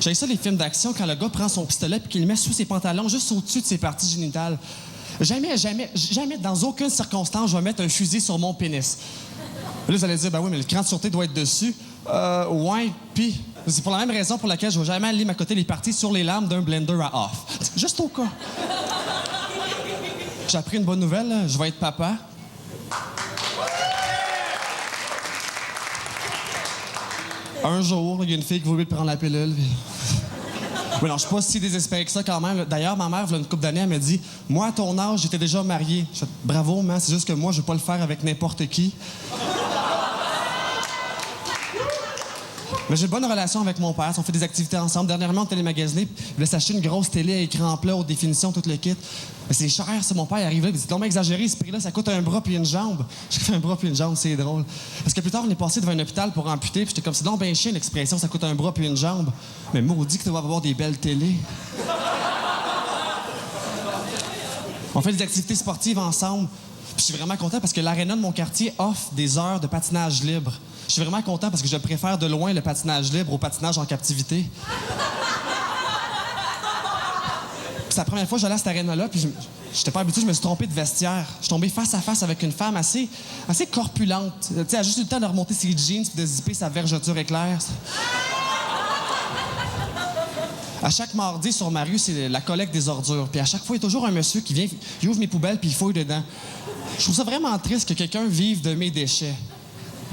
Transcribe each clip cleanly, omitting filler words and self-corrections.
J'ai ça les films d'action quand le gars prend son pistolet et qu'il le met sous ses pantalons, juste au-dessus de ses parties génitales. Jamais, dans aucune circonstance, je vais mettre un fusil sur mon pénis. Là, vous allez dire, ben oui, mais le cran de sûreté doit être dessus. Ouais, puis c'est pour la même raison pour laquelle je vais jamais aller m'accoter les parties sur les lames d'un blender à off. Juste au cas. J'ai appris une bonne nouvelle, là. Je vais être papa. Un jour, il y a une fille qui va oublier de prendre la pilule. Puis... Oui, non, je suis pas si désespéré que ça quand même. D'ailleurs, ma mère, il y a une couple d'années, elle m'a dit « Moi, à ton âge, j'étais déjà marié. » Je fais « Bravo, man, c'est juste que moi, je vais pas le faire avec n'importe qui. » Mais j'ai une bonne relation avec mon père. On fait des activités ensemble. Dernièrement, on est allé magasiner. Il voulait s'acheter une grosse télé à écran plat, haute définition, tout le kit. Mais c'est cher, ça. Mon père il arrive là. Il dit « C'est tellement exagéré, ce prix-là. Ça coûte un bras puis une jambe. » J'ai fait un bras puis une jambe, c'est drôle. Parce que plus tard, on est passé devant un hôpital pour amputer. Puis j'étais comme « C'est donc ben chien l'expression, ça coûte un bras puis une jambe. » Mais maudit que tu vas avoir des belles télés. On fait des activités sportives ensemble. Puis je suis vraiment content parce que l'aréna de mon quartier offre des heures de patinage libre. Je suis vraiment content parce que je préfère de loin le patinage libre au patinage en captivité. C'est la première fois que j'allais à cette aréna-là, puis j'étais pas habitué, je me suis trompé de vestiaire. Je suis tombé face à face avec une femme assez corpulente. Tu sais, elle a juste eu le temps de remonter ses jeans puis de zipper sa vergeture éclair. À chaque mardi, sur ma rue, c'est la collecte des ordures. Puis à chaque fois, il y a toujours un monsieur qui vient, il ouvre mes poubelles puis il fouille dedans. Je trouve ça vraiment triste que quelqu'un vive de mes déchets.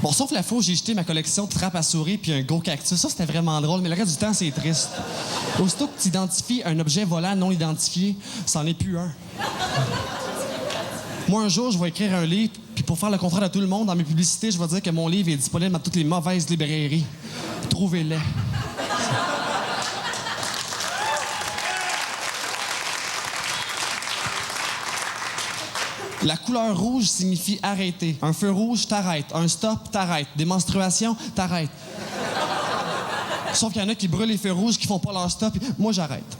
Bon, sauf la fois où j'ai jeté ma collection de trappes à souris puis un gros cactus. Ça, c'était vraiment drôle, mais le reste du temps, c'est triste. Aussitôt que tu identifies un objet volant non identifié, c'en est plus un. Moi, un jour, je vais écrire un livre, puis pour faire le contraire à tout le monde, dans mes publicités, je vais dire que mon livre est disponible dans toutes les mauvaises librairies. Trouvez-les. La couleur rouge signifie arrêter. Un feu rouge, t'arrêtes. Un stop, t'arrêtes. Des menstruations, t'arrêtes. Sauf qu'il y en a qui brûlent les feux rouges, qui font pas leur stop. Moi, j'arrête.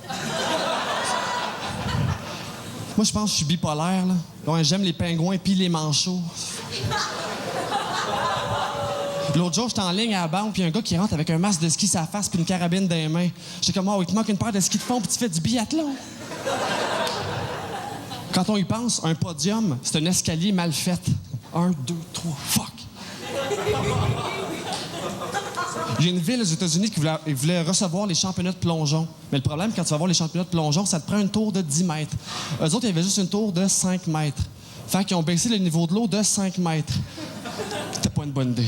Moi, je pense que je suis bipolaire, là. Ouais, j'aime les pingouins puis les manchots. L'autre jour, j'étais en ligne à la banque, puis un gars qui rentre avec un masque de ski sur la face puis une carabine dans les mains. J'étais comme, oh, il te manque une paire de skis de fond puis tu fais du biathlon. Quand on y pense, un podium, c'est un escalier mal fait. 1, 2, 3, fuck! Il y a une ville aux États-Unis qui voulait recevoir les championnats de plongeon. Mais le problème, quand tu vas voir les championnats de plongeon, ça te prend une tour de 10 mètres. Eux autres, il y avait juste une tour de 5 mètres. Fait qu'ils ont baissé le niveau de l'eau de 5 mètres. C'était pas une bonne idée.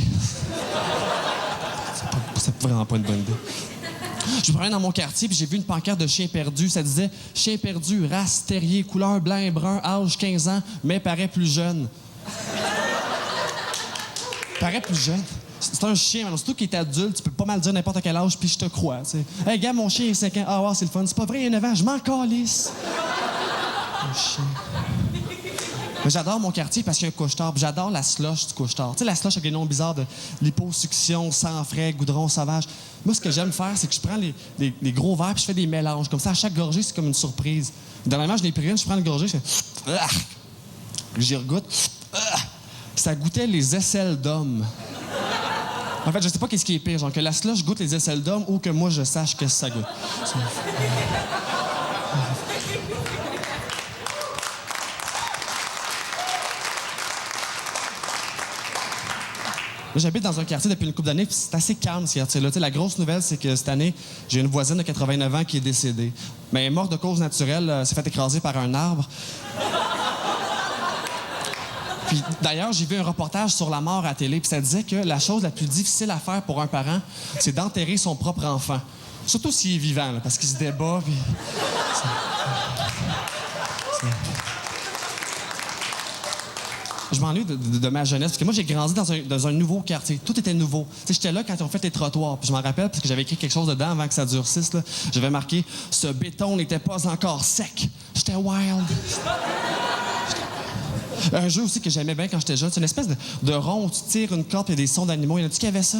C'est vraiment pas une bonne idée. Je me promène dans mon quartier, puis j'ai vu une pancarte de chien perdu. Ça disait « Chien perdu, race, terrier, couleur blanc et brun, âge 15 ans, mais paraît plus jeune. » Paraît plus jeune. C'est un chien, mais surtout qu'il est adulte, tu peux pas mal dire n'importe quel âge, puis je te crois, tu sais. « Hey, gars, mon chien est 5 ans. Ah, ouais, c'est le fun. C'est pas vrai, il y a 9 ans, je m'en calisse. » Un chien. Mais j'adore mon quartier parce qu'il y a un couche-tard. J'adore la slush du couche-tard. Tu sais, la slush avec des noms bizarres de liposuction, sang frais, goudron sauvage. Moi, ce que j'aime faire, c'est que je prends les gros verres puis je fais des mélanges. Comme ça, à chaque gorgée, c'est comme une surprise. Dernièrement, je l'ai pris une, je prends une gorgée, je fais... J'y regoute. Ça goûtait les aisselles d'homme. En fait, je sais pas qu'est-ce qui est pire, genre que la slush goûte les aisselles d'homme ou que moi, je sache qu'est-ce que ça goûte. Là, j'habite dans un quartier depuis une couple d'années, puis c'est assez calme, ce quartier-là. Tu sais, la grosse nouvelle, c'est que cette année, j'ai une voisine de 89 ans qui est décédée. Mais elle est morte de cause naturelle, s'est fait écraser par un arbre. Puis d'ailleurs, j'ai vu un reportage sur la mort à la télé, puis ça disait que la chose la plus difficile à faire pour un parent, c'est d'enterrer son propre enfant. Surtout s'il est vivant, là, parce qu'il se débat, puis... Je m'ennuie de ma jeunesse, parce que moi, j'ai grandi dans un nouveau quartier. Tout était nouveau. Tu sais, j'étais là quand ils ont fait les trottoirs. Puis je m'en rappelle, parce que j'avais écrit quelque chose dedans avant que ça durcisse. Là. J'avais marqué « Ce béton n'était pas encore sec. » J'étais wild. Un jeu aussi que j'aimais bien quand j'étais jeune, c'est une espèce de rond où tu tires une corde et il y a des sons d'animaux. Y en a-tu qui avait ça?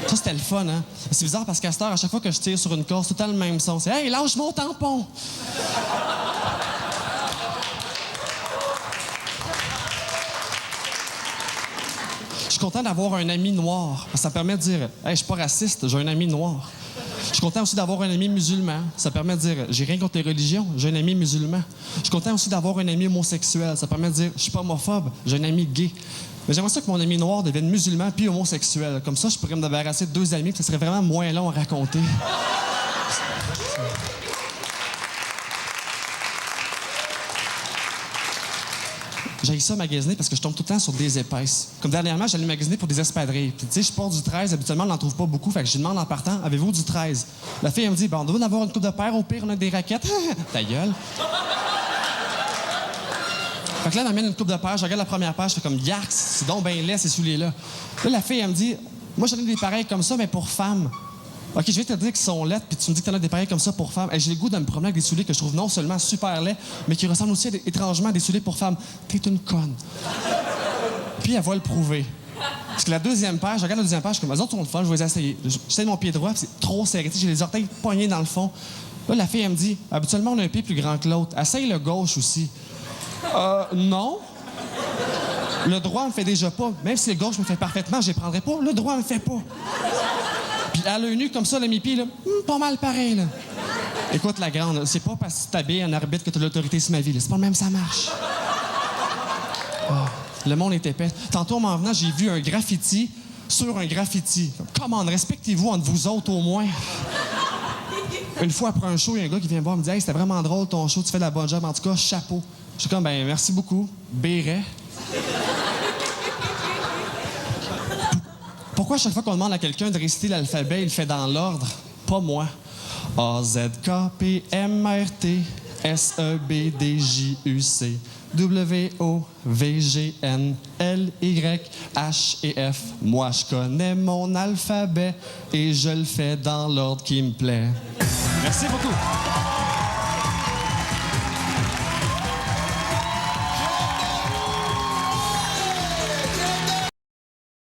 Ça, c'était le fun, hein? C'est bizarre parce qu'à cette heure, à chaque fois que je tire sur une corde, c'est tout le temps le même son. C'est « Hey, lâche mon tampon! » Je suis content d'avoir un ami noir. Ça me permet de dire « Hey, je suis pas raciste, j'ai un ami noir. » Je suis content aussi d'avoir un ami musulman. Ça permet de dire, j'ai rien contre les religions, j'ai un ami musulman. Je suis content aussi d'avoir un ami homosexuel. Ça permet de dire, je suis pas homophobe, j'ai un ami gay. Mais j'aimerais ça que mon ami noir devienne musulman puis homosexuel. Comme ça, je pourrais me débarrasser de 2 amis, puis ça serait vraiment moins long à raconter. J'ai ça magasiner parce que je tombe tout le temps sur des épaisses. Comme dernièrement, j'allais magasiner pour des espadrilles. Puis, tu sais, je porte du 13, habituellement, on n'en trouve pas beaucoup. Fait que je demande en partant, avez-vous du 13? La fille, elle me dit, on doit en avoir une coupe de paire, au pire, on a des raquettes. Ta gueule. Fait que là, elle m'amène une coupe de paire, je regarde la première page, je fais comme, yark, c'est donc bien laid, ces souliers-là. Là, la fille, elle me dit, moi, j'en ai des pareils comme ça, mais pour femmes. OK, je vais te dire qu'ils sont laids, puis tu me dis que t'en as des pareils comme ça pour femmes. Et j'ai le goût de me promener avec des souliers que je trouve non seulement super laids, mais qui ressemblent aussi étrangement à des souliers pour femmes. T'es une conne. Puis elle va le prouver. Parce que la deuxième page, je regarde la deuxième page, comme, les autres sont le fun, je vais les essayer. J'essaie mon pied droit, puis c'est trop serré. J'ai les orteils poignés dans le fond. Là, la fille, elle me dit, habituellement, on a un pied plus grand que l'autre. Essaye le gauche aussi. Non. Le droit me fait déjà pas. Même si le gauche me fait parfaitement, je les prendrais pas. Le droit me fait pas. Puis à l'œil nu, comme ça, là, mes pieds, là, pas mal pareil, là. Écoute, la grande, c'est pas parce que tu t'habilles en arbitre que tu as l'autorité sur ma vie, là. C'est pas le même, ça marche. Oh, le monde est épais. Tantôt, en m'en venant, j'ai vu un graffiti sur un graffiti. Comment, respectez-vous entre vous autres, au moins. Une fois après un show, il y a un gars qui vient me voir et me dit « Hey, c'était vraiment drôle ton show, tu fais de la bonne job. En tout cas, chapeau. » Je suis comme « Ben, merci beaucoup. Béret. » Pourquoi à chaque fois qu'on demande à quelqu'un de réciter l'alphabet, il le fait dans l'ordre? Pas moi. A, Z, K, P, M, R, T, S, E, B, D, J, U, C, W, O, V, G, N, L, Y, H et F. Moi, je connais mon alphabet et je le fais dans l'ordre qui me plaît. Merci beaucoup.